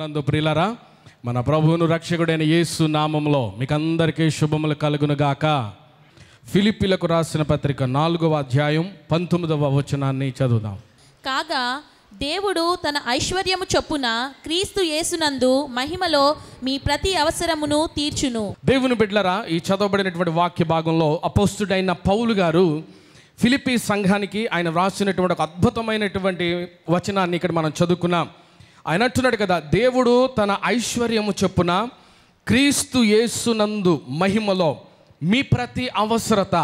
ప్రభువునందు ప్రియులారా, మన ప్రభువును రక్షకుడైన యేసు నామములో మీకు అందరికీ శుభములు కలుగునుగాక. ఫిలిప్పీలకు రాసిన పత్రిక 4వ అధ్యాయం 19వ వచనాన్ని చదువుదాం. కాగా దేవుడు తన ఐశ్వర్యము చొప్పున క్రీస్తు యేసునందు మహిమలో మీ ప్రతి అవసరమును తీర్చును. దేవుని బిడ్డలారా, ఈ చదవబడినటువంటి వాక్య భాగంలో అపోస్తుడైన పౌలు గారు ఫిలిప్పీ సంఘానికి ఆయన వ్రాసినటువంటి ఒక అద్భుతమైనటువంటి వచనాన్ని ఇక్కడ మనం చదువుకున్నాం. ఆయన అంటున్నాడు కదా, దేవుడు తన ఐశ్వర్యము చొప్పున క్రీస్తు యేసునందు మహిమలో మీ ప్రతి అవసరత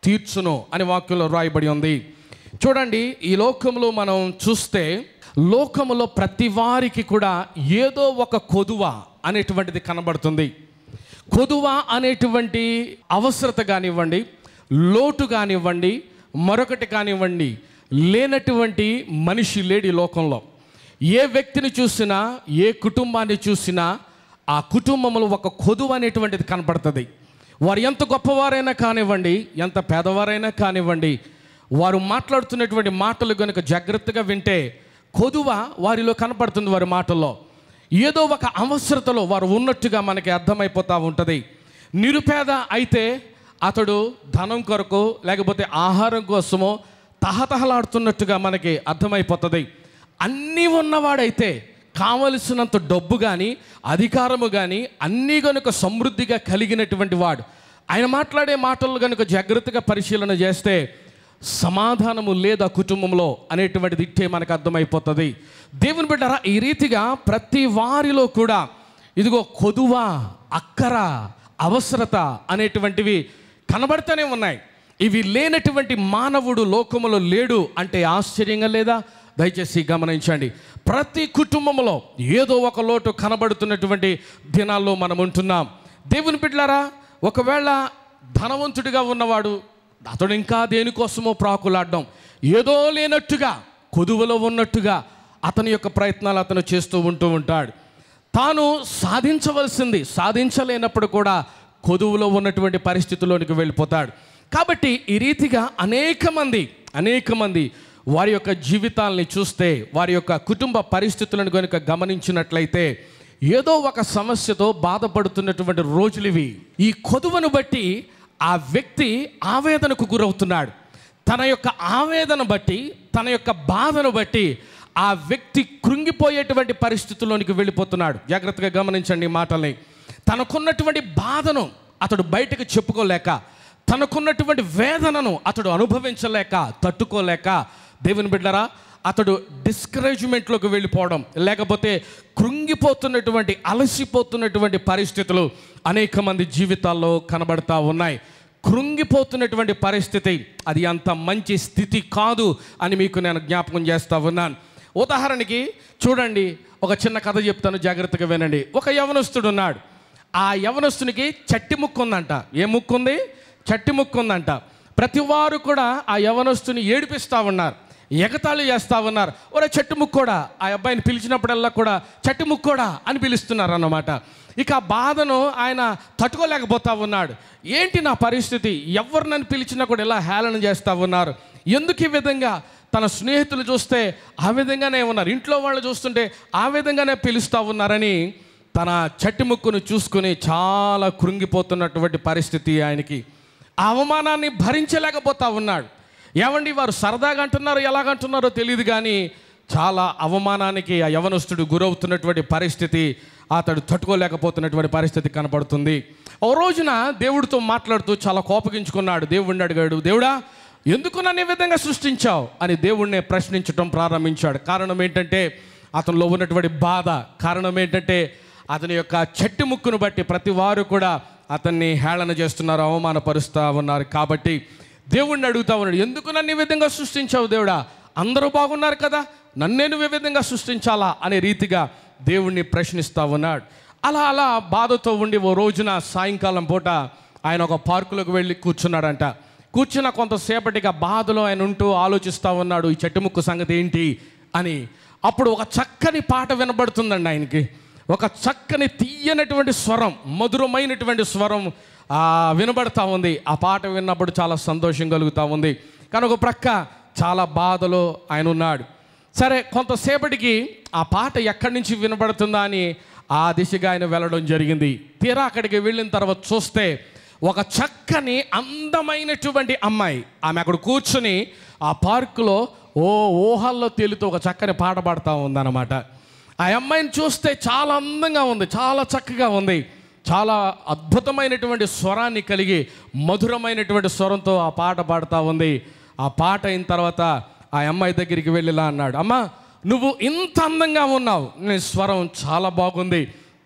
తీర్చును అని వాక్యంలో రాయబడి ఉంది. చూడండి, ఈ లోకంలో మనం చూస్తే లోకములో ప్రతి వారికి కూడా ఏదో ఒక కొదువ అనేటువంటిది కనబడుతుంది. కొదువ అనేటువంటి అవసరత కానివ్వండి, లోటు కానివ్వండి, మరొకటి కానివ్వండి, లేనటువంటి మనిషి లేడు ఈ లోకంలో. ఏ వ్యక్తిని చూసినా, ఏ కుటుంబాన్ని చూసినా ఆ కుటుంబంలో ఒక కొదువ అనేటువంటిది కనపడుతుంది. వారు ఎంత గొప్పవారైనా కానివ్వండి, ఎంత పేదవారైనా కానివ్వండి, వారు మాట్లాడుతున్నటువంటి మాటలు కనుక జాగ్రత్తగా వింటే కొదువ వారిలో కనపడుతుంది. వారి మాటల్లో ఏదో ఒక అవసరతలో వారు ఉన్నట్టుగా మనకి అర్థమైపోతూ ఉంటుంది. నిరుపేద అయితే అతడు ధనం కొరకు లేకపోతే ఆహారం కోసమో తహతహలాడుతున్నట్టుగా మనకి అర్థమైపోతుంది. అన్నీ ఉన్నవాడైతే కావలసినంత డబ్బు కానీ అధికారము కానీ అన్నీ కనుక సమృద్ధిగా కలిగినటువంటి వాడు. ఆయన మాట్లాడే మాటలు కనుక జాగ్రత్తగా పరిశీలన చేస్తే సమాధానము లేదు ఆ కుటుంబంలో అనేటువంటిది ఇట్టే మనకు అర్థమైపోతుంది. దేవుని బిడ్డరా, ఈ రీతిగా ప్రతి వారిలో కూడా ఇదిగో కొదువ, అక్కర, అవసరత అనేటువంటివి కనబడుతూనే ఉన్నాయి. ఇవి లేనటువంటి మానవుడు లోకములో లేడు అంటే ఆశ్చర్యంగా లేదా? దయచేసి గమనించండి. ప్రతి కుటుంబంలో ఏదో ఒక లోటు కనబడుతున్నటువంటి దినాల్లో మనం ఉంటున్నాం. దేవుని బిడ్డలారా, ఒకవేళ ధనవంతుడిగా ఉన్నవాడు అతడు ఇంకా దేనికోసమో ప్రాకులాడడం, ఏదో లేనట్టుగా కొదువలో ఉన్నట్టుగా అతని యొక్క ప్రయత్నాలు అతను చేస్తూ ఉంటాడు. తాను సాధించవలసింది సాధించలేనప్పుడు కూడా కొదువులో ఉన్నటువంటి పరిస్థితుల్లోనికి వెళ్ళిపోతాడు. కాబట్టి ఈ రీతిగా అనేక మంది వారి యొక్క జీవితాలని చూస్తే, వారి యొక్క కుటుంబ పరిస్థితులను కనుక గమనించినట్లయితే ఏదో ఒక సమస్యతో బాధపడుతున్నటువంటి రోజులు ఇవి. ఈ కొదువను బట్టి ఆ వ్యక్తి ఆవేదనకు గురవుతున్నాడు. తన యొక్క ఆవేదన బట్టి, తన యొక్క బాధను బట్టి ఆ వ్యక్తి కృంగిపోయేటువంటి పరిస్థితుల్లోనికి వెళ్ళిపోతున్నాడు. జాగ్రత్తగా గమనించండి ఈ మాటల్ని. తనకున్నటువంటి బాధను అతడు బయటకు చెప్పుకోలేక, తనకున్నటువంటి వేదనను అతడు అనుభవించలేక, తట్టుకోలేక, దేవుని బిడ్డరా, అతడు డిస్కరేజ్మెంట్లోకి వెళ్ళిపోవడం, లేకపోతే కృంగిపోతున్నటువంటి, అలసిపోతున్నటువంటి పరిస్థితులు అనేక మంది జీవితాల్లో కనబడతా ఉన్నాయి. కృంగిపోతున్నటువంటి పరిస్థితి అది అంత మంచి స్థితి కాదు అని మీకు నేను జ్ఞాపకం చేస్తూ ఉన్నాను. ఉదాహరణకి చూడండి, ఒక చిన్న కథ చెప్తాను, జాగ్రత్తగా వినండి. ఒక యవనస్తుడు ఉన్నాడు. ఆ యవనస్తునికి చట్టి ముక్కు ఉందంట. ఏ ముక్కు ఉంది? చట్టి ముక్కు ఉందంట. ప్రతి వారు కూడా ఆ యవనస్తుని ఏడిపిస్తూ ఉన్నారు, ఎగతాళి చేస్తూ ఉన్నారు. ఒరే చెట్టు ముక్కోడా, ఆ అబ్బాయిని పిలిచినప్పుడల్లా కూడా చెట్టు ముక్కోడా అని పిలుస్తున్నారు అన్నమాట. ఇక ఆ బాధను ఆయన తట్టుకోలేకపోతా ఉన్నాడు. ఏంటి నా పరిస్థితి, ఎవరు నన్ను పిలిచినా కూడా ఇలా హేళన చేస్తూ ఉన్నారు, ఎందుకు ఈ విధంగా? తన స్నేహితులు చూస్తే ఆ విధంగానే ఉన్నారు, ఇంట్లో వాళ్ళు చూస్తుంటే ఆ విధంగానే పిలుస్తూ ఉన్నారని తన చట్టి ముక్కును చూసుకుని చాలా కృంగిపోతున్నటువంటి పరిస్థితి ఆయనకి. ఆ అవమానాన్ని భరించలేకపోతా ఉన్నాడు. ఏమండి, వారు సరదాగా అంటున్నారు, ఎలాగంటున్నారో తెలియదు, కానీ చాలా అవమానానికి ఆ యవనస్తుడు గురవుతున్నటువంటి పరిస్థితి, అతడు తట్టుకోలేకపోతున్నటువంటి పరిస్థితి కనపడుతుంది. ఓ రోజున దేవుడితో మాట్లాడుతూ చాలా కోపగించుకున్నాడు. దేవుడిని అడిగాడు, దేవుడా ఎందుకు నన్ను ఈ విధంగా సృష్టించావు అని దేవుడిని ప్రశ్నించడం ప్రారంభించాడు. కారణం ఏంటంటే అతనిలో ఉన్నటువంటి బాధ. కారణం ఏంటంటే అతని యొక్క చెట్టు ముక్కును బట్టి ప్రతి వారు కూడా అతన్ని హేళన చేస్తున్నారు, అవమానపరుస్తూ ఉన్నారు. కాబట్టి దేవుణ్ణి అడుగుతా ఉన్నాడు, ఎందుకు నన్ను ఈ విధంగా సృష్టించావు దేవుడా? అందరూ బాగున్నారు కదా, నన్నే నువ్వు ఈ విధంగా సృష్టించాలా అనే రీతిగా దేవుణ్ణి ప్రశ్నిస్తూ ఉన్నాడు. అలా బాధతో ఉండి ఓ రోజున సాయంకాలం పూట ఆయన ఒక పార్కులోకి వెళ్ళి కూర్చున్నాడంట. కూర్చున్న కొంతసేపటిగా బాధలో ఆయన ఉంటూ ఆలోచిస్తూ ఉన్నాడు, ఈ చెట్టు ముక్కు సంగతి ఏంటి అని. అప్పుడు ఒక చక్కని పాట వినబడుతుందండి ఆయనకి. ఒక చక్కని తీయనటువంటి స్వరం, మధురమైనటువంటి స్వరం వినబడతా ఉంది. ఆ పాట విన్నప్పుడు చాలా సంతోషం కలుగుతూ ఉంది. కానీ ఒక ప్రక్క చాలా బాధలో ఆయన ఉన్నాడు. సరే, కొంతసేపటికి ఆ పాట ఎక్కడి నుంచి వినబడుతుందా అని ఆ దిశగా ఆయన వెళ్ళడం జరిగింది. తీరా అక్కడికి వెళ్ళిన తర్వాత చూస్తే ఒక చక్కని అందమైనటువంటి అమ్మాయి, ఆమె అక్కడ కూర్చుని ఆ పార్కులో ఊహల్లో తేలుతూ ఒక చక్కని పాట పాడుతూ ఉందన్నమాట. ఆ అమ్మాయిని చూస్తే చాలా అందంగా ఉంది, చాలా చక్కగా ఉంది, చాలా అద్భుతమైనటువంటి స్వరాన్ని కలిగి మధురమైనటువంటి స్వరంతో ఆ పాట పాడుతూ ఉంది. ఆ పాట అయిన తర్వాత ఆ అమ్మాయి దగ్గరికి వెళ్ళిలా అన్నాడు, అమ్మా నువ్వు ఇంత అందంగా ఉన్నావు, నీ స్వరం చాలా బాగుంది,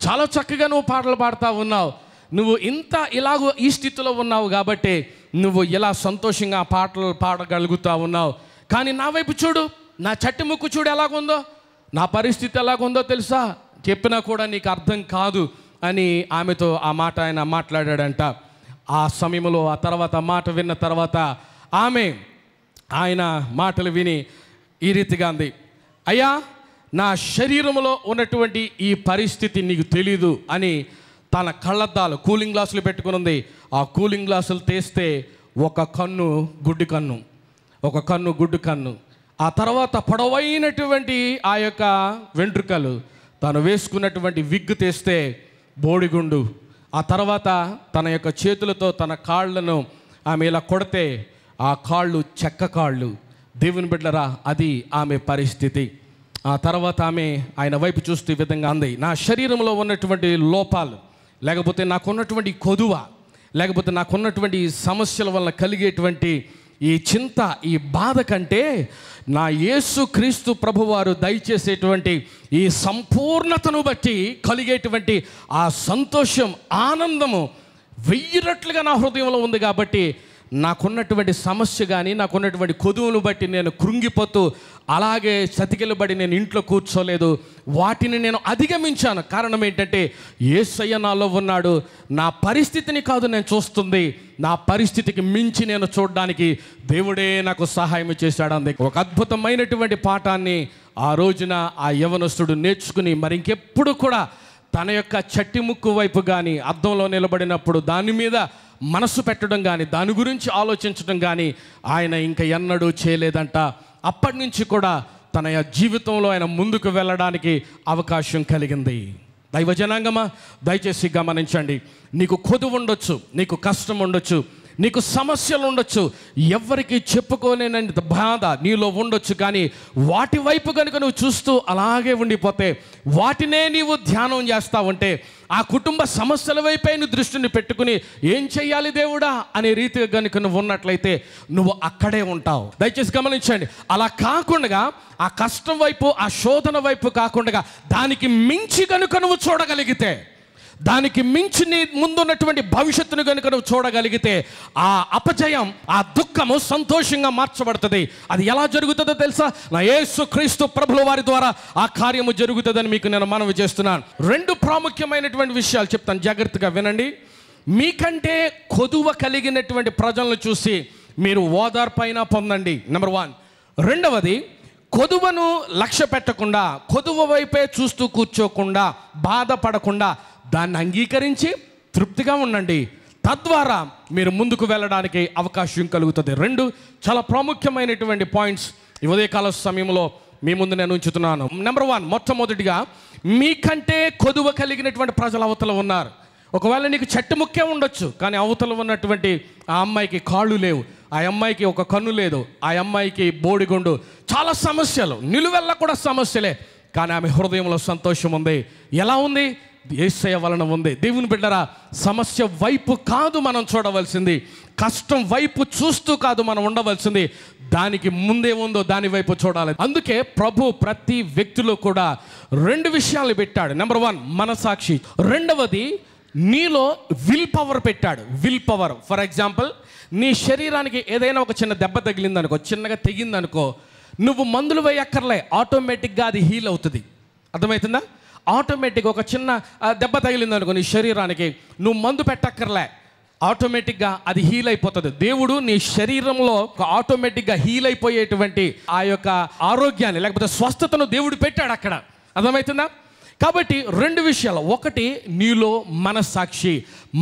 చాలా చక్కగా నువ్వు పాటలు పాడుతూ ఉన్నావు, నువ్వు ఇలాగో ఈ స్థితిలో ఉన్నావు కాబట్టి నువ్వు ఇలా సంతోషంగా పాటలు పాడగలుగుతూ ఉన్నావు. కానీ నా వైపు చూడు, నా చట్టి ముక్కు చూడు ఎలాగుందో, నా పరిస్థితి ఎలాగుందో తెలుసా, చెప్పినా కూడా నీకు అర్థం కాదు అని ఆమెతో ఆ మాట ఆయన మాట్లాడాడంట. ఆ సమయంలో ఆ తర్వాత మాట విన్న తర్వాత ఆమె ఆయన మాటలు విని ఈ రీతిగా అంది, అయ్యా నా శరీరంలో ఉన్నటువంటి ఈ పరిస్థితి నీకు తెలీదు అని తన కళ్ళద్దాలు కూలింగ్ గ్లాసులు పెట్టుకుని ఉంది. ఆ కూలింగ్ గ్లాసులు తీస్తే ఒక కన్ను గుడ్డి కన్ను, ఒక కన్ను గుడ్డు కన్ను, ఆ తర్వాత పొడవైనటువంటి ఆ యొక్క వెంట్రుకలు, తను వేసుకున్నటువంటి విగ్గు తీస్తే బోడిగుండు, ఆ తర్వాత తన యొక్క చేతులతో తన కాళ్ళను ఆమె ఇలా కొడితే ఆ కాళ్ళు చెక్క కాళ్ళు. దేవుని బిడ్డరా, అది ఆమె పరిస్థితి. ఆ తర్వాత ఆమె ఆయన వైపు చూస్తూ ఈ విధంగా అంది, నా శరీరంలో ఉన్నటువంటి లోపాలు, లేకపోతే నాకున్నటువంటి కొదువ, లేకపోతే నాకున్నటువంటి సమస్యల వల్ల కలిగేటువంటి ఈ చింత, ఈ బాధ కంటే నా యేసు క్రీస్తు ప్రభువారు దయచేసేటువంటి ఈ సంపూర్ణతను బట్టి కలిగేటువంటి ఆ సంతోషం, ఆనందము 1000 రెట్లుగా నా హృదయంలో ఉంది. కాబట్టి నాకున్నటువంటి సమస్య కానీ నాకున్నటువంటి కొదువును బట్టి నేను కృంగిపోతూ అలాగే సతికిలబడి నేను ఇంట్లో కూర్చోలేదు, వాటిని నేను అధిగమించాను. కారణం ఏంటంటే యేసయ్య నాలో ఉన్నాడు. నా పరిస్థితిని కాదు నేను చూస్తుంది, నా పరిస్థితికి మించి నేను చూడడానికి దేవుడే నాకు సహాయం చేశాడు. అంది ఒక అద్భుతమైనటువంటి పాఠాన్ని ఆ రోజున ఆ యవనస్తుడు నేర్చుకుని మరి ఇంకెప్పుడు కూడా తన యొక్క చట్టి ముక్కు వైపు కానీ అద్దంలో నిలబడినప్పుడు దాని మీద మనసు పెట్టడం కానీ దాని గురించి ఆలోచించడం కానీ ఆయన ఇంకా ఎన్నడూ చేయలేదంట. అప్పటి నుంచి కూడా తన జీవితంలో ఆయన ముందుకు వెళ్ళడానికి అవకాశం కలిగింది. దైవజనాంగమా, దయచేసి గమనించండి. నీకు కొదువు ఉండొచ్చు, నీకు కష్టం ఉండొచ్చు, నీకు సమస్యలు ఉండొచ్చు, ఎవరికి చెప్పుకోలేని బాధ నీలో ఉండొచ్చు. కానీ వాటి వైపు కనుక నువ్వు చూస్తూ అలాగే ఉండిపోతే, వాటినే నీవు ధ్యానం చేస్తావంటే, ఆ కుటుంబ సమస్యల వైపే నువ్వు దృష్టిని పెట్టుకుని ఏం చెయ్యాలి దేవుడా అనే రీతిగా కనుక నువ్వు ఉన్నట్లయితే నువ్వు అక్కడే ఉంటావు. దయచేసి గమనించండి. అలా కాకుండా ఆ కష్టం వైపు, ఆ శోధన వైపు కాకుండా దానికి మించి కనుక నువ్వు చూడగలిగితే, దానికి మించి నీ ముందున్నటువంటి భవిష్యత్తును కనుక నువ్వు చూడగలిగితే ఆ అపజయం, ఆ దుఃఖము సంతోషంగా మార్చబడుతుంది. అది ఎలా జరుగుతుందో తెలుసా? నా యేసు క్రీస్తు ప్రభుల వారి ద్వారా ఆ కార్యము జరుగుతుందని మీకు నేను మనవి చేస్తున్నాను. 2 ప్రాముఖ్యమైనటువంటి విషయాలు చెప్తాను, జాగ్రత్తగా వినండి. మీకంటే కొదువ కలిగినటువంటి ప్రజలను చూసి మీరు ఓదార్పైన పొందండి, నెంబర్ 1. రెండవది, కొదువను లక్ష్య పెట్టకుండా, కొదువ వైపే చూస్తూ కూర్చోకుండా, బాధపడకుండా దాన్ని అంగీకరించి తృప్తిగా ఉండండి. తద్వారా మీరు ముందుకు వెళ్ళడానికి అవకాశం కలుగుతుంది. 2 చాలా ప్రాముఖ్యమైనటువంటి పాయింట్స్ ఈ ఉదయకాల సమయంలో మీ ముందు నేను ఉంచుతున్నాను. నెంబర్ 1, మొట్టమొదటిగా మీకంటే కొదువ కలిగినటువంటి ప్రజలు అవతల ఉన్నారు. ఒకవేళ నీకు చెట్టు ముక్కే ఉండొచ్చు, కానీ అవతల ఉన్నటువంటి ఆ అమ్మాయికి కాళ్ళు లేవు, ఆ అమ్మాయికి ఒక కన్ను లేదు, ఆ అమ్మాయికి బోడిగుండు, చాలా సమస్యలు, నిలువెల్ల కూడా సమస్యలే. కానీ ఆమె హృదయంలో సంతోషం ఉంది. ఎలా ఉంది? యేసయ్య వలన ఉంది. దేవుని బిడ్డరా, సమస్య వైపు కాదు మనం చూడవలసింది, కష్టం వైపు చూస్తూ కాదు మనం ఉండవలసింది, దానికి ముందే ఉందో దాని వైపు చూడాలి. అందుకే ప్రభు ప్రతి వ్యక్తిలో కూడా 2 విషయాలు పెట్టాడు. నెంబర్ 1 మనసాక్షి, రెండవది నీలో విల్ పవర్ పెట్టాడు. Will power. ఫర్ ఎగ్జాంపుల్, నీ శరీరానికి ఏదైనా ఒక చిన్న దెబ్బ తగిలిందనుకో, చిన్నగా తెగిందనుకో, నువ్వు మందులు వేయక్కర్లే, ఆటోమేటిక్గా అది హీల్ అవుతుంది. అర్థమవుతుందా? ఆటోమేటిక్గా ఒక చిన్న దెబ్బ తగిలిందనుకో నీ శరీరానికి, నువ్వు మందు పెట్టక్కర్లే, ఆటోమేటిక్గా అది హీల్ అయిపోతుంది. దేవుడు నీ శరీరంలో ఆటోమేటిక్గా హీల్ అయిపోయేటువంటి ఆ యొక్క ఆరోగ్యాన్ని, లేకపోతే స్వస్థతను దేవుడు పెట్టాడు అక్కడ. అర్థమవుతుందా? కాబట్టి 2 విషయాలు. 1, నీలో మనస్సాక్షి.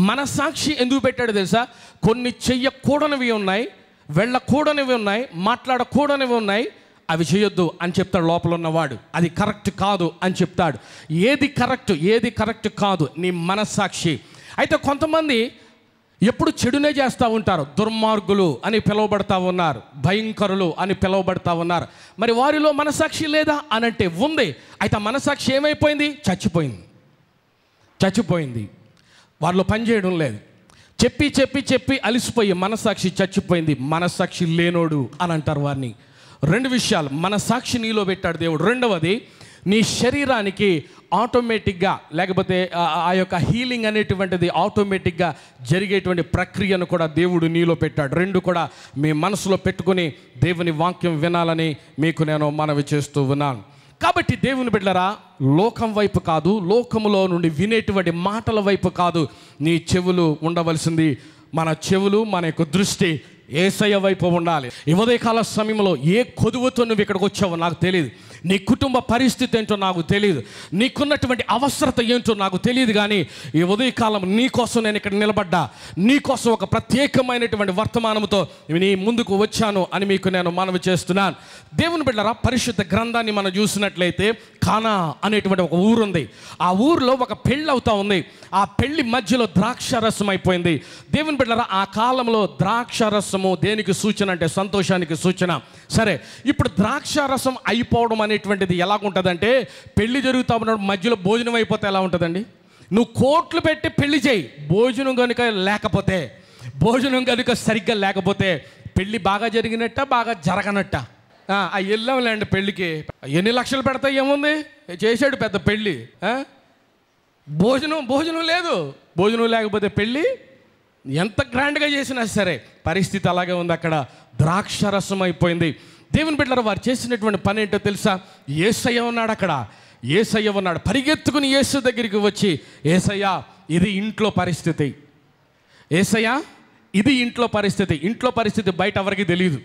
మనస్సాక్షి ఎందుకు పెట్టాడు తెలుసా? కొన్ని చెయ్యకూడనివి ఉన్నాయి, వెళ్ళకూడనివి ఉన్నాయి, మాట్లాడకూడనివి ఉన్నాయి, అవి చేయొద్దు అని చెప్తాడు లోపల ఉన్నవాడు. అది కరెక్ట్ కాదు అని చెప్తాడు. ఏది కరెక్ట్ కాదు నీ మనస్సాక్షి. అయితే కొంతమంది ఎప్పుడు చెడునే చేస్తూ ఉంటారు. దుర్మార్గులు అని పిలువబడతా ఉన్నారు, భయంకరులు అని పిలువబడతా ఉన్నారు. మరి వారిలో మనస్సాక్షి లేదా అని అంటే ఉంది. అయితే ఆ మనస్సాక్షి ఏమైపోయింది? చచ్చిపోయింది. వారిలో పనిచేయడం లేదు. చెప్పి అలిసిపోయి మనస్సాక్షి చచ్చిపోయింది. మనస్సాక్షి లేనోడు అని అంటారు వారిని. 2 విషయాలు మనస్సాక్షి నీలో పెట్టాడు దేవుడు. రెండవది, నీ శరీరానికి ఆటోమేటిక్గా లేకపోతే ఆ యొక్క హీలింగ్ అనేటువంటిది ఆటోమేటిక్గా జరిగేటువంటి ప్రక్రియను కూడా దేవుడు నీలో పెట్టాడు. 2 కూడా మీ మనసులో పెట్టుకుని దేవుని వాక్యం వినాలని మీకు నేను మనవి చేస్తూ ఉన్నాను. కాబట్టి దేవుని బిడ్డలారా, లోకం వైపు కాదు, లోకములో నుండి వినేటువంటి మాటల వైపు కాదు నీ చెవులు ఉండవలసింది. మన చెవులు, మన యొక్క దృష్టి యేసయ్య వైపు ఉండాలి. ఈ ఉదయకాల సమయంలో ఏ కొదువుతో నువ్వు ఇక్కడికి వచ్చావో నాకు తెలియదు. నీ కుటుంబ పరిస్థితి ఏంటో నాకు తెలియదు. నీకున్నటువంటి అవసరత ఏంటో నాకు తెలియదు. కానీ ఈ ఉదయకాలం నీ కోసం నేను ఇక్కడ నిలబడ్డా. నీ కోసం ఒక ప్రత్యేకమైనటువంటి వర్తమానంతో నీ ముందుకు వచ్చాను అని మీకు నేను మనవి చేస్తున్నాను. దేవుని బిడ్డలారా, పరిశుద్ధ గ్రంథాన్ని మనం చూసినట్లయితే కానా అనేటువంటి ఒక ఊరుంది. ఆ ఊరిలో ఒక పెళ్ళి అవుతా ఉంది. ఆ పెళ్లి మధ్యలో ద్రాక్షారసం అయిపోయింది. దేవుని బిడ్డలారా, ఆ కాలంలో ద్రాక్షారసము దేనికి సూచన అంటే సంతోషానికి సూచన. సరే, ఇప్పుడు ద్రాక్షారసం అయిపోవడం అనేటువంటిది ఎలాగుంటుందంటే, పెళ్లి జరుగుతూ ఉన్నప్పుడు మధ్యలో భోజనం అయిపోతే ఎలా ఉంటుందండి? నువ్వు కోట్లు పెట్టి పెళ్లి చేయి, భోజనం కనుక సరిగ్గా లేకపోతే పెళ్ళి బాగా జరిగినట్ట బాగా జరగనట్ట. వెళ్ళాంలేండి పెళ్ళికి, ఎన్ని లక్షలు పెడతా ఏముంది, చేశాడు పెద్ద పెళ్ళి, భోజనం లేదు. భోజనం లేకపోతే పెళ్ళి ఎంత గ్రాండ్గా చేసినా సరే పరిస్థితి అలాగే ఉంది. అక్కడ ద్రాక్షరసం అయిపోయింది. దేవుని బిడ్డలారా, వారు చేసినటువంటి పని ఏంటో తెలుసా? యేసయ్య ఉన్నాడు అక్కడ. యేసయ్య ఉన్నాడు. పరిగెత్తుకుని యేసు దగ్గరికి వచ్చి, యేసయ్య ఇది ఇంట్లో పరిస్థితి, యేసయ్య ఇది ఇంట్లో పరిస్థితి. ఇంట్లో పరిస్థితి బయట ఎవరికి తెలియదు.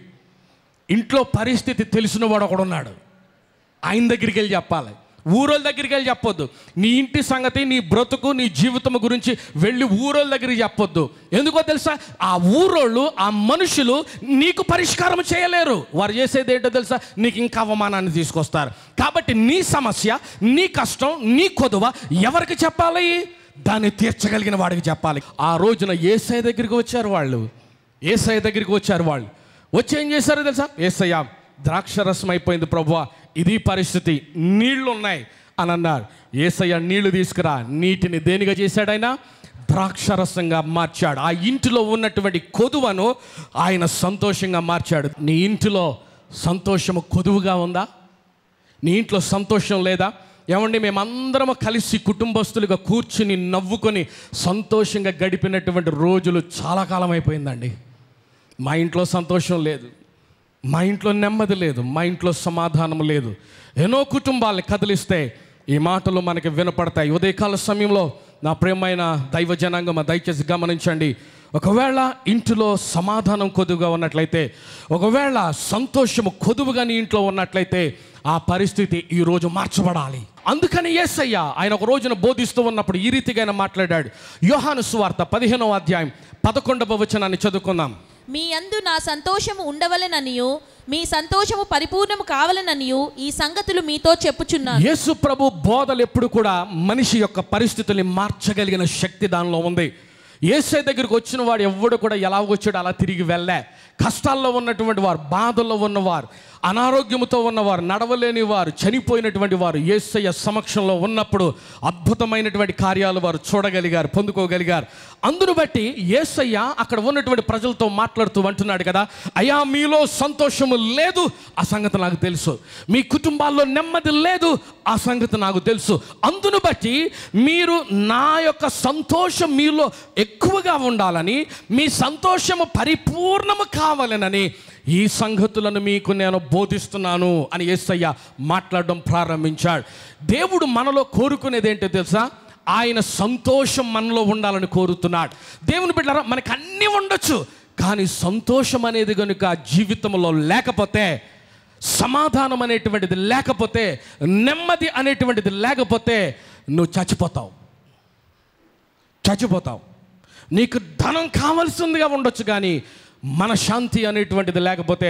ఇంట్లో పరిస్థితి తెలిసిన వాడు ఒకడున్నాడు. ఆయన దగ్గరికి వెళ్ళి చెప్పాలి, ఊరోళ్ళ దగ్గరికి వెళ్ళి చెప్పొద్దు. నీ ఇంటి సంగతి, నీ బ్రతుకు, నీ జీవితం గురించి వెళ్ళి ఊరోళ్ళ దగ్గరికి చెప్పొద్దు. ఎందుకో తెలుసా? ఆ ఊరోళ్ళు, ఆ మనుషులు నీకు పరిష్కారం చేయలేరు. వారు చేసేది ఏంటో తెలుసా? నీకు ఇంకా అవమానాన్ని తీసుకొస్తారు. కాబట్టి నీ సమస్య, నీ కష్టం, నీ కొదువ ఎవరికి చెప్పాలి? దాన్ని తీర్చగలిగిన వాడికి చెప్పాలి. ఆ రోజున యేసయ్య దగ్గరికి వచ్చారు వాళ్ళు. వచ్చి ఏం చేశారో తెలుసా? యేసయ్య ద్రాక్షరసం అయిపోయింది ప్రభువా, ఇది పరిస్థితి, నీళ్లు ఉన్నాయి అని అన్నారు. యేసయ్య నీళ్లు తీసుకురా, నీటిని దేనిగా చేశాడు? ఆయన ద్రాక్షరసంగా మార్చాడు. ఆ ఇంటిలో ఉన్నటువంటి కొదువను ఆయన సంతోషంగా మార్చాడు. నీ ఇంటిలో సంతోషము కొదువుగా ఉందా? నీ ఇంట్లో సంతోషం లేదా? ఏమండి, మేమందరము కలిసి కుటుంబస్తులుగా కూర్చుని నవ్వుకొని సంతోషంగా గడిపినటువంటి రోజులు చాలా కాలం అయిపోయిందండి. మా ఇంట్లో సంతోషం లేదు, మా ఇంట్లో నెమ్మది లేదు, మా ఇంట్లో సమాధానం లేదు. ఎన్నో కుటుంబాలని కదిలిస్తే ఈ మాటలు మనకి వినపడతాయి. ఉదయకాల సమయంలో నా ప్రియమైన దైవ జనాంగం దయచేసి గమనించండి. ఒకవేళ ఇంటిలో సమాధానం కొదువుగా ఉన్నట్లయితే, ఒకవేళ సంతోషము కొదువుగా నీ ఇంట్లో ఉన్నట్లయితే ఆ పరిస్థితి ఈరోజు మార్చబడాలి. అందుకని యేసయ్య ఆయన ఒక రోజున బోధిస్తూ ఉన్నప్పుడు ఈ రీతిగా ఆయన మాట్లాడాడు. యోహాను సువార్త 15వ అధ్యాయం 11వ వచనాన్ని చదువుకుందాం. మీ యందు నా సంతోషము ఉండవలెననియు, మీ సంతోషము పరిపూర్ణము కావాలననియు ఈ సంగతులు మీతో చెప్పుచున్నాను. యేసు ప్రభు బోధలు ఎప్పుడు కూడా మనిషి యొక్క పరిస్థితుల్ని మార్చగలిగిన శక్తి దానిలో ఉంది. యేసయ్య దగ్గరికి వచ్చిన వాడు ఎవడు కూడా ఎలా వచ్చాడు అలా తిరిగి వెళ్ళే. కష్టాల్లో ఉన్నటువంటి వారు, బాధల్లో ఉన్నవారు, అనారోగ్యంతో ఉన్నవారు, నడవలేని వారు, చనిపోయినటువంటి వారు యేసయ్య సమక్షంలో ఉన్నప్పుడు అద్భుతమైనటువంటి కార్యాలు వారు చూడగలిగారు, పొందుకోగలిగారు. అందును బట్టి యేసయ్య అక్కడ ఉన్నటువంటి ప్రజలతో మాట్లాడుతూ అంటున్నాడు కదా, అయ్యా మీలో సంతోషము లేదు, ఆ సంగతి నాకు తెలుసు. మీ కుటుంబాల్లో నెమ్మది లేదు, ఆ సంగతి నాకు తెలుసు. అందును బట్టి మీరు నా యొక్క సంతోషం మీలో ఎక్కువగా ఉండాలని, మీ సంతోషము పరిపూర్ణము కావాలనని ఈ సంగతులను మీకు నేను బోధిస్తున్నాను అని యేసయ్య మాట్లాడడం ప్రారంభించాడు. దేవుడు మనలో కోరుకునేది ఏంటో తెలుసా? ఆయన సంతోషం మనలో ఉండాలని కోరుతున్నాడు. దేవుని బిడ్డలారా, మనకు అన్నీ ఉండొచ్చు, కానీ సంతోషం అనేది కనుక జీవితంలో లేకపోతే, సమాధానం అనేటువంటిది లేకపోతే, నెమ్మది అనేటువంటిది లేకపోతే నువ్వు చచ్చిపోతావు. నీకు ధనం కావాల్సిందిగా ఉండొచ్చు, కానీ మనశ్శాంతి అనేటువంటిది లేకపోతే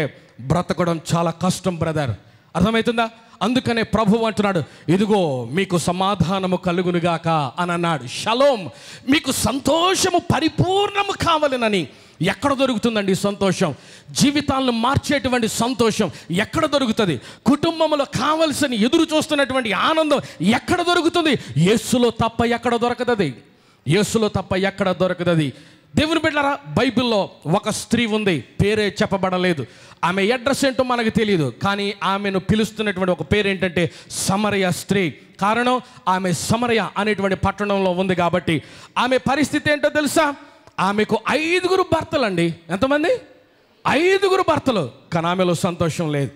బ్రతకడం చాలా కష్టం బ్రదర్. అర్థమవుతుందా? అందుకనే ప్రభువు అంటున్నాడు, ఇదిగో మీకు సమాధానము కలుగునుగాక అని అన్నాడు. షలోమ్, మీకు సంతోషము పరిపూర్ణము కావాలనని. ఎక్కడ దొరుకుతుందండి సంతోషం? జీవితాలను మార్చేటువంటి సంతోషం ఎక్కడ దొరుకుతుంది? కుటుంబంలో కావలసిన ఎదురు చూస్తున్నటువంటి ఆనందం ఎక్కడ దొరుకుతుంది? యేసులో తప్ప ఎక్కడ దొరకదది. యేసులో తప్ప ఎక్కడ దొరకదది. దేవుని బిడ్డలారా, బైబిల్లో ఒక స్త్రీ ఉంది, పేరే చెప్పబడలేదు. ఆమె అడ్రస్ ఏంటో మనకు తెలియదు, కానీ ఆమెను పిలుస్తున్నటువంటి ఒక పేరు ఏంటంటే సమరయ స్త్రీ. కారణం, ఆమె సమరయ అనేటువంటి పట్టణంలో ఉంది కాబట్టి. ఆమె పరిస్థితి ఏంటో తెలుసా? ఆమెకు 5 భర్తలండి. ఎంతమంది? 5 భర్తలు. కానీ ఆమెలో సంతోషం లేదు,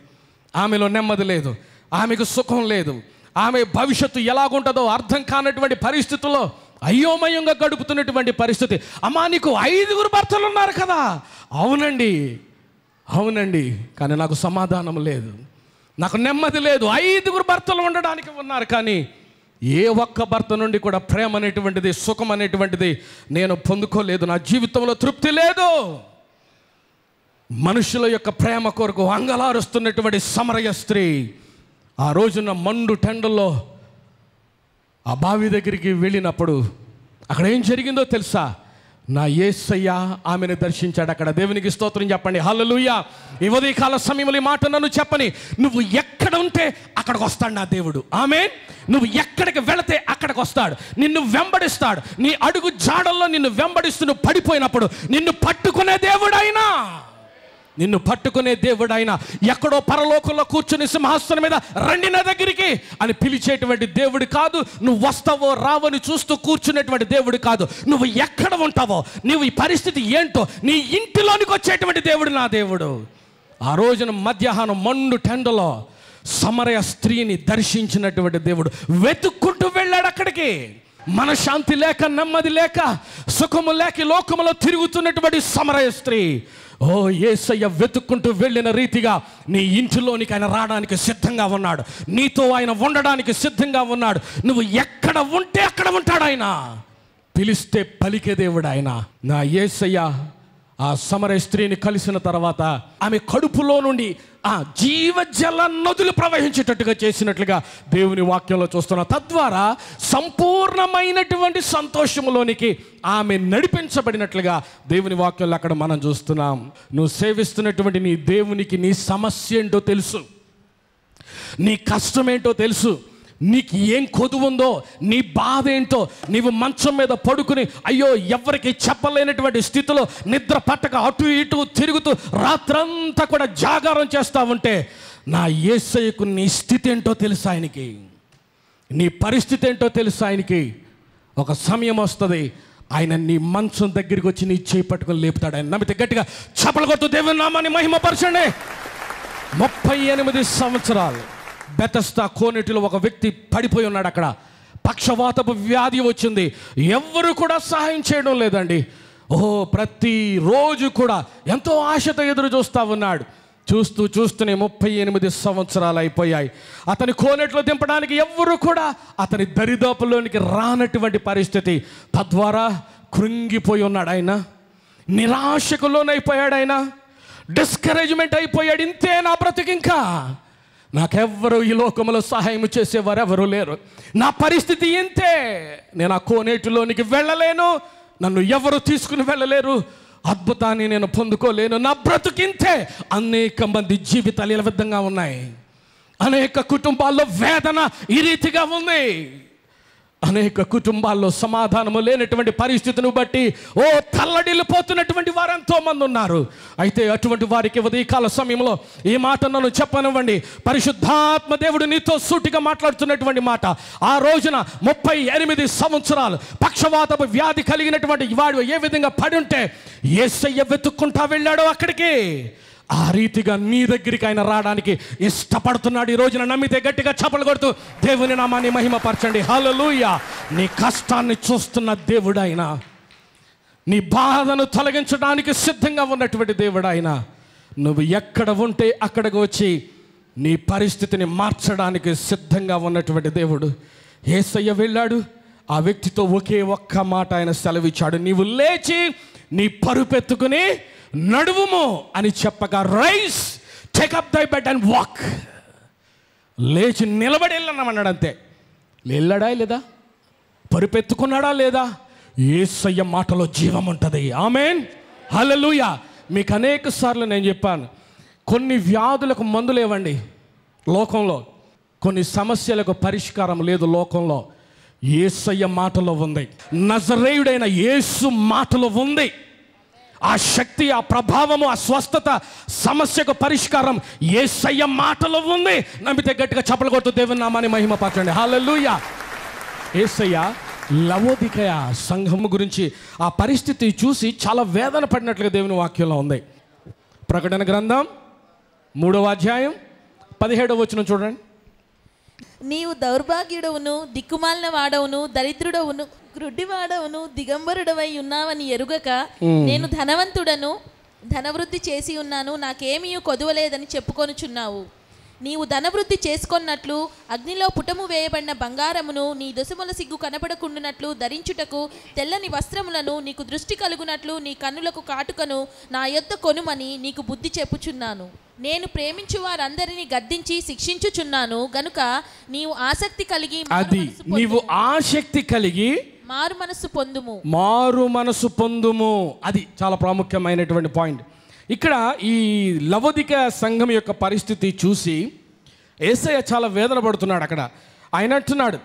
ఆమెలో నెమ్మది లేదు, ఆమెకు సుఖం లేదు. ఆమె భవిష్యత్తు ఎలాగుంటుందో అర్థం కానటువంటి పరిస్థితుల్లో అయోమయంగా గడుపుతున్నటువంటి పరిస్థితి. అమ్మా, నీకు 5 భర్తలు ఉన్నారు కదా? అవునండి, అవునండి, కానీ నాకు సమాధానం లేదు, నాకు నెమ్మది లేదు. 5 భర్తలు ఉండడానికి ఉన్నారు, కానీ ఏ ఒక్క భర్త నుండి కూడా ప్రేమ అనేటువంటిది, సుఖం అనేటువంటిది నేను పొందుకోలేదు. నా జీవితంలో తృప్తి లేదు. మనుషుల యొక్క ప్రేమ కొరకు అంగలారుస్తున్నటువంటి సమరయ స్త్రీ ఆ రోజున మండు టెండల్లో ఆ బావి దగ్గరికి వెళ్ళినప్పుడు అక్కడ ఏం జరిగిందో తెలుసా? నా యేసయ్య ఆమెను దర్శించాడు అక్కడ. దేవునికి స్తోత్రం చెప్పండి, హల్లెలూయా. ఈ ఉదయకాల సమయంలో ఈ మాట నన్ను చెప్పని, నువ్వు ఎక్కడ ఉంటే అక్కడికి వస్తాడు నా దేవుడు. ఆమేన్. నువ్వు ఎక్కడికి వెళితే అక్కడికి వస్తాడు, నిన్ను వెంబడిస్తాడు. నీ అడుగు జాడల్లో నిన్ను వెంబడిస్తూ నువ్వు పడిపోయినప్పుడు నిన్ను పట్టుకునే దేవుడైనా, నిన్ను పట్టుకునే దేవుడైనా, ఎక్కడో పరలోకంలో కూర్చుని సింహాసనం మీద రండి నా దగ్గరికి అని పిలిచేటువంటి దేవుడు కాదు. నువ్వు వస్తావో రావని చూస్తూ కూర్చునేటువంటి దేవుడు కాదు. నువ్వు ఎక్కడ ఉంటావో, నువ్వు ఈ పరిస్థితి ఏంటో నీ ఇంటిలోనికి వచ్చేటువంటి దేవుడు నా దేవుడు. ఆ రోజున మధ్యాహ్నం మండు టెండలో సమరయ స్త్రీని దర్శించినటువంటి దేవుడు వెతుక్కుంటూ వెళ్ళాడు అక్కడికి. మనశ్శాంతి లేక, నెమ్మది లేక, సుఖము లేక లోకములో తిరుగుతున్నటువంటి సమరయ స్త్రీ, ఓ యేసయ్య వెతుక్కుంటూ వెళ్ళిన రీతిగా నీ ఇంటిలోనికి ఆయన రావడానికి సిద్ధంగా ఉన్నాడు. నీతో ఆయన ఉండడానికి సిద్ధంగా ఉన్నాడు. నువ్వు ఎక్కడ ఉంటే అక్కడ ఉంటాడు ఆయన. పిలిస్తే పలికే దేవుడు ఆయన. నా యేసయ్య ఆ సమరయ స్త్రీని కలిసిన తర్వాత ఆమె కడుపులో నుండి ఆ జీవజల నదులు ప్రవహించేటట్టుగా చేసినట్లుగా దేవుని వాక్యంలో చూస్తున్నాం. తద్వారా సంపూర్ణమైనటువంటి సంతోషంలోనికి ఆమె నడిపించబడినట్లుగా దేవుని వాక్యంలో అక్కడ మనం చూస్తున్నాం. నువ్వు సేవిస్తున్నటువంటి నీ దేవునికి నీ సమస్య ఏంటో తెలుసు, నీ కష్టం ఏంటో తెలుసు, నీకు ఏం కొదువుందో, నీ బాధ ఏంటో. నీవు మంచం మీద పడుకుని అయ్యో ఎవరికి చెప్పలేనటువంటి స్థితిలో నిద్ర పట్టక అటు ఇటు తిరుగుతూ రాత్రంతా కూడా జాగారం చేస్తూ ఉంటే, నా యేసయ్యకు నీ స్థితి ఏంటో తెలుసు ఆయనకి, నీ పరిస్థితి ఏంటో తెలుసు ఆయనకి. ఒక సమయం వస్తుంది, ఆయన నీ మంచం దగ్గరికి వచ్చి నీ చేయి పట్టుకొని లేపుతాడు. ఆయన నమ్మితే గట్టిగా చప్పలు కొడుతూ దేవుని నామాన్ని మహిమపరచండి. 38 సంవత్సరాలు బెతస్దా కోనేటిలో ఒక వ్యక్తి పడిపోయి ఉన్నాడు. అక్కడ పక్షవాతపు వ్యాధి వచ్చింది. ఎవ్వరు కూడా సహాయం చేయడం లేదండి. ప్రతిరోజు కూడా ఎంతో ఆశతో ఎదురు చూస్తూ ఉన్నాడు. చూస్తూనే 38 సంవత్సరాలు అయిపోయాయి. అతని కోనేటిలో దింపడానికి ఎవ్వరు కూడా అతని దరిదాపుల్లోనికి రానటువంటి పరిస్థితి. తద్వారా కృంగిపోయి ఉన్నాడు ఆయన, నిరాశకు లోనైపోయాడు ఆయన, డిస్కరేజ్మెంట్ అయిపోయాడు. ఇంతే నా బ్రతికి, ఇంకా నాకెవ్వరు ఈ లోకంలో సహాయం చేసేవారు ఎవరు లేరు, నా పరిస్థితి ఇంతే, నేను ఆ కోనేటిలోనికి వెళ్ళలేను, నన్ను ఎవరు తీసుకుని వెళ్ళలేరు, అద్భుతాన్ని నేను పొందుకోలేను, నా బ్రతుకింతే. అనేక మంది జీవితాలు ఈ విధంగా ఉన్నాయి. అనేక కుటుంబాల్లో వేదన ఈ రీతిగా ఉంది. అనేక కుటుంబాల్లో సమాధానము లేనటువంటి పరిస్థితిని బట్టి తల్లడిల్లిపోతున్నటువంటి వారు ఎంతో మంది ఉన్నారు. అయితే అటువంటి వారికి ఉదయకాల సమయంలో ఈ మాట నన్ను చెప్పనివ్వండి. పరిశుద్ధాత్మ దేవుడు నీతో సూటిగా మాట్లాడుతున్నటువంటి మాట. ఆ రోజున 38 సంవత్సరాలు పక్షవాతపు వ్యాధి కలిగినటువంటి వాడు ఏ విధంగా పడి ఉంటే యేసయ్య వెతుక్కుంటా వెళ్ళాడో అక్కడికి, ఆ రీతిగా నీ దగ్గరికి ఆయన రావడానికి ఇష్టపడుతున్నాడు. ఈ రోజున నమ్మితే గట్టిగా చప్పలు కొడుతూ దేవుని నామాన్ని మహిమపరచండి. హల్లెలూయా. నీ కష్టాన్ని చూస్తున్న దేవుడు ఆయన, నీ బాధను తొలగించడానికి సిద్ధంగా ఉన్నటువంటి దేవుడు ఆయన. నువ్వు ఎక్కడ ఉంటే అక్కడికి వచ్చి నీ పరిస్థితిని మార్చడానికి సిద్ధంగా ఉన్నటువంటి దేవుడు. యేసయ్య వెళ్ళాడు, ఆ వ్యక్తితో ఒకే ఒక్క మాట ఆయన సెలవిచ్చాడు, నీవు లేచి నీ పరుపెత్తుకుని నడువుము అని చెప్పగా రైస్ టేక్ అప్ దై బెడ్ అండ్ వాక్, లేచి నిలబడి వెళ్ళన్నామన్నాడు. అంతే. వెళ్ళాడా లేదా? పరిపెత్తుకున్నాడా లేదా? యేసయ్య మాటలో జీవం ఉంటుంది. ఆమేన్, హల్లెలూయా. మీకు అనేక సార్లు నేను చెప్పాను, కొన్ని వ్యాధులకు మందులు ఇవ్వండి లోకంలో, కొన్ని సమస్యలకు పరిష్కారం లేదు లోకంలో. యేసయ్య మాటలో ఉంది, నజరేయుడైన యేసు మాటలో ఉంది. ఆ శక్తి, ఆ ప్రభావము, ఆ స్వస్థత, సమస్యకు పరిష్కారం యేసయ్య మాటలో ఉంది. నమ్మితే గట్టిగా చప్పలు కొడుతూ దేవుని నామాన్ని మహిమ పరచండి. హల్లెలూయా. యేసయ్య లవోదికయ సంఘం గురించి ఆ పరిస్థితి చూసి చాలా వేదన పడినట్లుగా దేవుని వాక్యంలో ఉంది. ప్రకటన గ్రంథం 3వ అధ్యాయం 17వ వచనం చూడండి. నీవు దౌర్భాగ్యుడవును, దిక్కుమాలిన వాడవును, దరిద్రుడవును, గ్రుడ్డివాడవును, దిగంబరుడవై ఉన్నావని ఎరుగక నేను ధనవంతుడను, ధనవృద్ధి చేసి ఉన్నాను, నాకేమీ కొదువలేదని చెప్పుకొనుచున్నావు. నీవు ధనవృద్ధి చేసుకొన్నట్లు అగ్నిలో పుటము వేయబడిన బంగారమును, నీ దొసముల సిగ్గు కనపడకుండునట్లు ధరించుటకు తెల్లని వస్త్రములను, నీకు దృష్టి కలుగునట్లు నీ కన్నులకు కాటుకను నా యొద్ద కొనుమని నీకు బుద్ధి చెప్పుచున్నాను. నేను ప్రేమించు వారందరినీ గద్దించి శిక్షించుచున్నాను గనుక నీవు ఆసక్తి కలిగి మారు మనస్సు పొందుము. అది చాలా ప్రాముఖ్యమైనటువంటి పాయింట్. ఇక్కడ ఈ లవోదిక సంఘం యొక్క పరిస్థితి చూసి యేసయ్య చాలా వేదన పడుతున్నాడు. అక్కడ ఆయన అంటున్నాడు,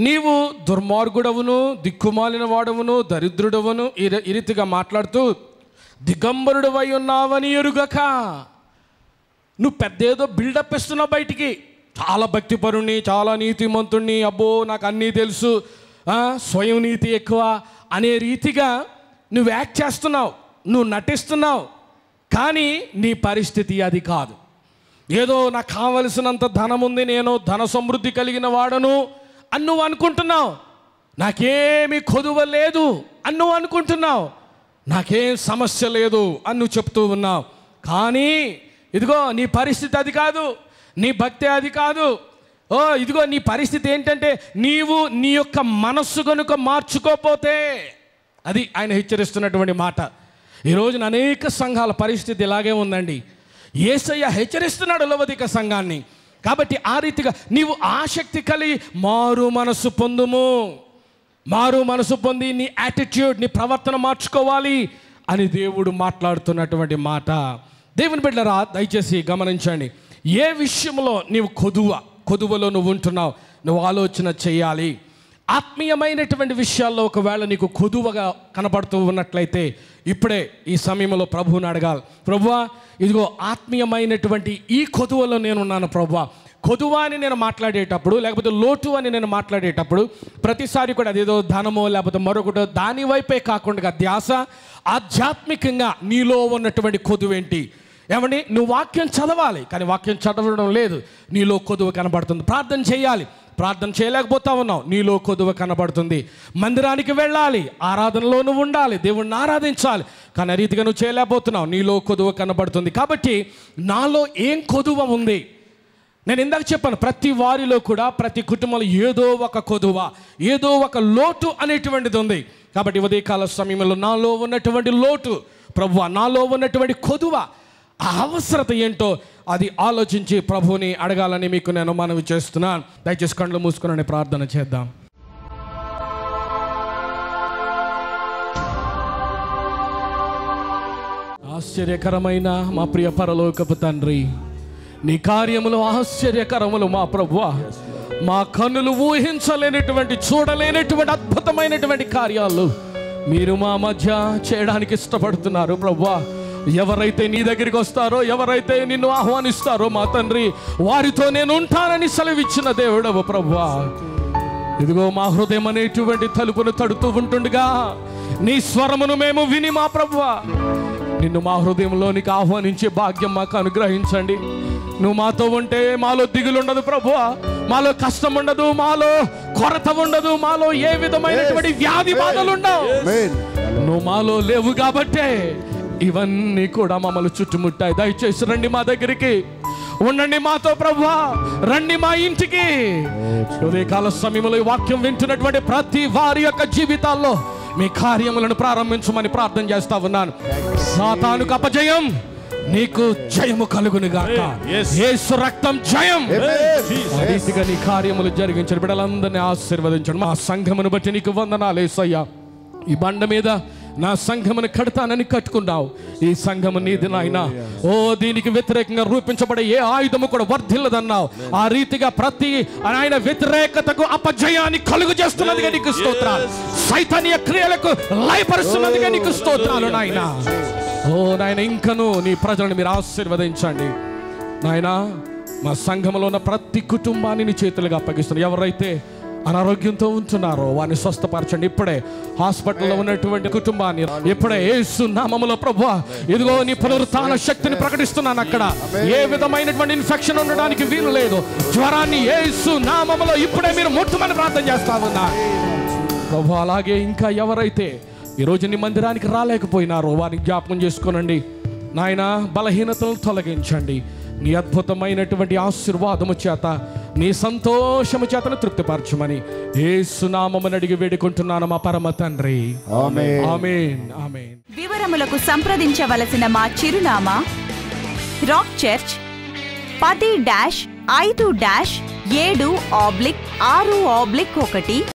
నీవు దుర్మార్గుడవును, దిక్కుమాలిన వాడవును, దరిద్రుడవును, ఈ రీతిగా మాట్లాడుతూ దిగంబరుడవై ఉన్నావని ఎరుగక, నువ్వు పెద్దేదో బిల్డప్ ఇస్తున్నావు బయటికి, చాలా భక్తిపరుణ్ణి, చాలా నీతిమంతుణ్ణి, అబ్బో నాకు అన్నీ తెలుసు, స్వయం నీతి ఎక్కువ అనే రీతిగా నువ్వు యాక్ట్ చేస్తున్నావు, నువ్వు నటిస్తున్నావు. కానీ నీ పరిస్థితి అది కాదు. ఏదో నాకు కావలసినంత ధనం ఉంది, నేను ధన సమృద్ధి కలిగిన వాడను అని నువ్వు అనుకుంటున్నావు. నాకేమీ కొదువ లేదు అని నువ్వు అనుకుంటున్నావు. నాకేం సమస్య లేదు అని నువ్వు చెప్తూ ఉన్నావు. కానీ ఇదిగో నీ పరిస్థితి అది కాదు, నీ భక్తి అది కాదు. ఇదిగో నీ పరిస్థితి ఏంటంటే నీవు నీ యొక్క మనస్సు కనుక మార్చుకోపోతే, అది ఆయన హెచ్చరిస్తున్నటువంటి మాట. ఈరోజున అనేక సంఘాల పరిస్థితి ఇలాగే ఉందండి. యేసయ్య హెచ్చరిస్తున్నాడు లవోదిక సంఘాన్ని. కాబట్టి ఆ రీతిగా నీవు ఆసక్తి కలిగి మారు మనసు పొందుము, మారు మనసు పొంది నీ యాటిట్యూడ్, నీ ప్రవర్తన మార్చుకోవాలి అని దేవుడు మాట్లాడుతున్నటువంటి మాట. దేవుని బిడ్డలారా దయచేసి గమనించండి. ఏ విషయంలో నీవు కొదువలో నువ్వు ఉంటున్నావు, నువ్వు ఆలోచన చేయాలి. ఆత్మీయమైనటువంటి విషయాల్లో ఒకవేళ నీకు కొదువగా కనబడుతూ ఉన్నట్లయితే ఇప్పుడే ఈ సమయంలో ప్రభువుని అడగాలి. ప్రభువా, ఇదిగో ఆత్మీయమైనటువంటి ఈ కొదువలో నేనున్నాను ప్రభువా. కొదువ అని నేను మాట్లాడేటప్పుడు, లేకపోతే లోటు అని నేను మాట్లాడేటప్పుడు ప్రతిసారి కూడా అదేదో ధనమో లేకపోతే మరొకటో దాని వైపే కాకుండా ధ్యాస ఆధ్యాత్మికంగా నీలో ఉన్నటువంటి కొదువేంటి. ఏమండి, నువ్వు వాక్యం చదవాలి, కానీ వాక్యం చదవడం లేదు, నీలో కొదువ కనబడుతుంది. ప్రార్థన చేయాలి, ప్రార్థన చేయలేకపోతా ఉన్నావు, నీలో కొదువ కనబడుతుంది. మందిరానికి వెళ్ళాలి, ఆరాధనలో నువ్వు ఉండాలి, దేవుణ్ణి ఆరాధించాలి, కానీ ఆ రీతిగా నువ్వు చేయలేకపోతున్నావు, నీలో కొదువ కనబడుతుంది. కాబట్టి నాలో ఏం కొదువ ఉంది? నేను ఇందాక చెప్పాను, ప్రతి వారిలో కూడా ప్రతి కుటుంబంలో ఏదో ఒక కొదువ, ఏదో ఒక లోటు అనేటువంటిది ఉంది. కాబట్టి ఉదయకాల సమయంలో నాలో ఉన్నటువంటి లోటు, ప్రభువా నాలో ఉన్నటువంటి కొదువ, ఆ అవసరత ఏంటో అది ఆలోచించి ప్రభువుని అడగాలని మీకు నేను మనవి చేస్తున్నాను. దయచేసి కళ్ళు మూసుకుని ప్రార్థన చేద్దాం. ఆశ్చర్యకరమైన మా ప్రియ పరలోకపు తండ్రి, నీ కార్యములు ఆశ్చర్యకరములు మా ప్రభువా. మా కన్నులు ఊహించలేనటువంటి, చూడలేనటువంటి అద్భుతమైనటువంటి కార్యాలు మీరు మా మధ్య చేయడానికి ఇష్టపడుతున్నారు ప్రభువా. ఎవరైతే నీ దగ్గరికి వస్తారో, ఎవరైతే నిన్ను ఆహ్వానిస్తారో మా తండ్రి, వారితో నేను ఉంటానని సెలవిచ్చిన దేవుడవు ప్రభువా. ఇదిగో మా హృదయం అనేటువంటి తలుపును తడుతూ ఉంటుండగా నీ స్వరమును మేము విని మా ప్రభువా నిన్ను మా హృదయంలోనికి ఆహ్వానించే భాగ్యం మాకు అనుగ్రహించండి. నువ్వు మాతో ఉంటే మాలో దిగులు ఉండదు ప్రభువా, మాలో కష్టం ఉండదు, మాలో కొరత ఉండదు, మాలో ఏ విధమైనటువంటి వ్యాధి బాధలు ఉండవు. నువ్వు మాలో లేవు కాబట్టే ఇవన్నీ కూడా మమ్మల్ని చుట్టుముట్టాయి. దయచేసి రండి మా దగ్గరికి, ఉండండి మాతో ప్రభువా, రండి మా ఇంటికి. ఉదయకాల సమయంలో ఈ వాక్యం వింటున్నటువంటి ప్రతి వారి యొక్క జీవితాల్లో మీ కార్యములను ప్రారంభించమని ప్రార్థన చేస్తా ఉన్నాను. సాతానుకు అపజయం, నీకు జయము కలుగునుగాక. యేసు రక్తం జయం. ఆ రీతిగా నీ కార్యములు జరిగించండి. బిడ్డలందరినీ ఆశీర్వదించండి. మా సంఘమును బట్టి నీకు వందనాలు యేసయ్యా. ఈ బండ మీద నా సంఘమును కడతానని కట్టుకున్నావు. ఈ సంఘము నీది నాయనా. ఓ దీనికి వ్యతిరేకంగా రూపించబడే ఏ ఆయుధము కూడా వర్ధిల్లదన్నావు. ఆ రీతిగా ప్రతి ఆయన వ్యతిరేకతకు అపజయాన్ని కలుగు చేస్తున్నదిగా నీకు స్తోత్రాలు. సైతానీయ క్రియలకు లయపరుస్తున్నదిగా నీకు స్తోత్రాలు నాయనా. ఓ నాయన, ఇంకను నీ ప్రజలను మీరు ఆశీర్వదించండి నాయనా. మా సంఘంలో ఉన్న ప్రతి కుటుంబాన్ని నీ చేతులుగా అప్పగిస్తున్నాను. ఎవరైతే అనారోగ్యంతో ఉంటున్నారో వారిని స్వస్థపరచండి. ఇప్పుడే హాస్పిటల్లో ఉన్నటువంటి కుటుంబాన్ని ఇప్పుడే యేసు నామములో ప్రభువా, ఇదిగో నీ పునరుత్థాన శక్తిని ప్రకటిస్తున్నాను. అక్కడ ఏ విధమైనటువంటి ఇన్ఫెక్షన్ ఉండడానికి వీలు లేదు. జ్వరాన్ని యేసు నామములో ఇప్పుడే మీరు ముట్టమని ప్రార్థన చేస్తా ఉన్నా ప్రభు. అలాగే ఇంకా ఎవరైతే ఈరోజు నీ మందిరానికి రాలేకపోయినారో వారిని జ్ఞాపకం చేసుకోనండి నాయన. బలహీనతలను తొలగించండి. నీ అద్భుతమైనటువంటి ఆశీర్వాదము చేత, నీ సంతోషము చేతను తృప్తిపరచమని యేసు నామమున అడిగి వేడుకుంటున్నాను మా పరమ తండ్రి. ఆమేన్, ఆమేన్, ఆమేన్. వివరములకు సంప్రదించవలసిన మా చిరునామా రాక్ చర్చ్ 10-5-7/6/1